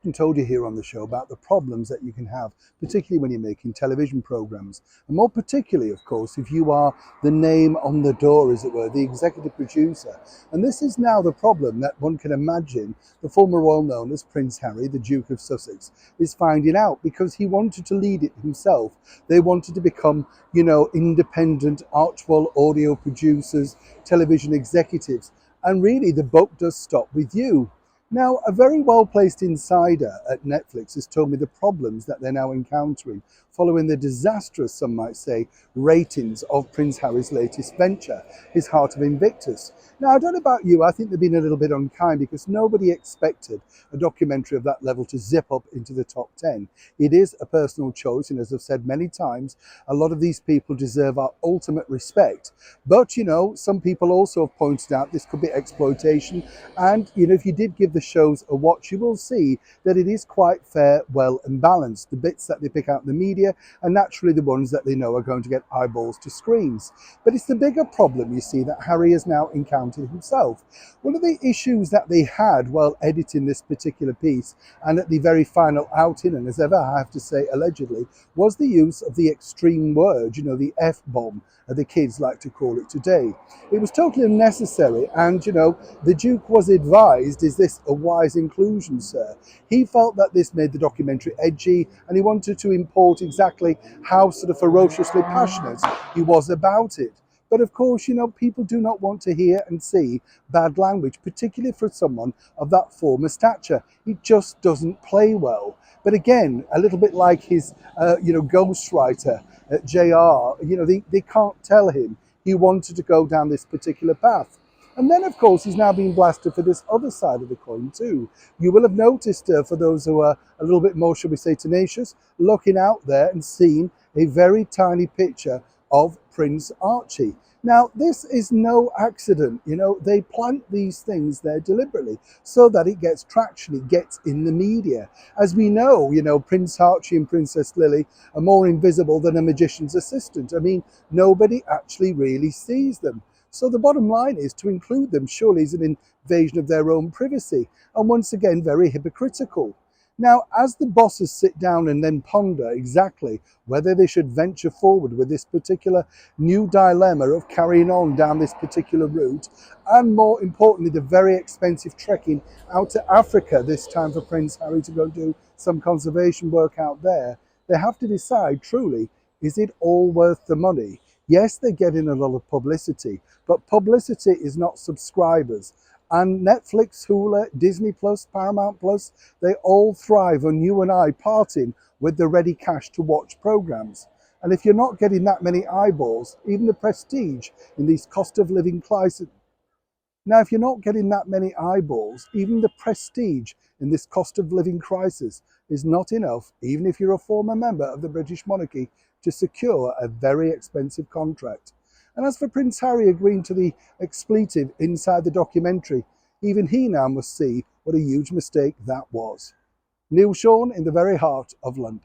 often told you here on the show about the problems that you can have, particularly when you're making television programs. And more particularly, of course, if you are the name on the door, as it were, the executive producer. And this is now the problem that one can imagine the former royal known as Prince Harry, the Duke of Sussex, is finding out, because he wanted to lead it himself. They wanted to become, independent Archwell audio producers, television executives. And really, the buck does stop with you. Now, a very well-placed insider at Netflix has told me the problems that they're now encountering following the disastrous, some might say, ratings of Prince Harry's latest venture, his Heart of Invictus. Now, I don't know about you, I think they've been a little bit unkind because nobody expected a documentary of that level to zip up into the top 10. It is a personal choice, and as I've said many times, a lot of these people deserve our ultimate respect. But, some people also have pointed out this could be exploitation, and, if you did give the shows a watch, you will see that it is quite fair, well and balanced. The bits that they pick out in the media are naturally the ones that they know are going to get eyeballs to screens. But it's the bigger problem, you see, that Harry has now encountered himself. One of the issues that they had while editing this particular piece, and at the very final outing, and as ever I have to say allegedly, was the use of the extreme word, the F-bomb, the kids like to call it today. It was totally unnecessary, and the Duke was advised, is this a wise inclusion, sir? He felt that this made the documentary edgy, and he wanted to import exactly how sort of ferociously passionate he was about it. But of course, people do not want to hear and see bad language, particularly for someone of that former stature. It just doesn't play well. But again, a little bit like his, ghostwriter at JR, they can't tell him he wanted to go down this particular path. And then, of course, he's now being blasted for this other side of the coin too. You will have noticed, for those who are a little bit more, shall we say, tenacious, looking out there and seeing a very tiny picture of Prince Archie. Now, this is no accident. They plant these things there deliberately so that it gets traction, it gets in the media. As we know, Prince Archie and Princess Lily are more invisible than a magician's assistant. I mean, nobody actually really sees them. So the bottom line is, to include them surely is an invasion of their own privacy, and once again very hypocritical. Now, as the bosses sit down and then ponder exactly whether they should venture forward with this particular new dilemma of carrying on down this particular route, and more importantly, the very expensive trekking out to Africa, this time for Prince Harry to go do some conservation work out there, they have to decide truly, is it all worth the money? Yes, they're getting a lot of publicity, but publicity is not subscribers. And Netflix, Hulu, Disney Plus, Paramount Plus, they all thrive on you and I parting with the ready cash to watch programs. And if you're not getting that many eyeballs, even the prestige in these cost of living crisis. Now, if you're not getting that many eyeballs, even the prestige in this cost of living crisis is not enough, even if you're a former member of the British monarchy, to secure a very expensive contract. And as for Prince Harry agreeing to the expletive inside the documentary, even he now must see what a huge mistake that was. Neil Sean in the very heart of London.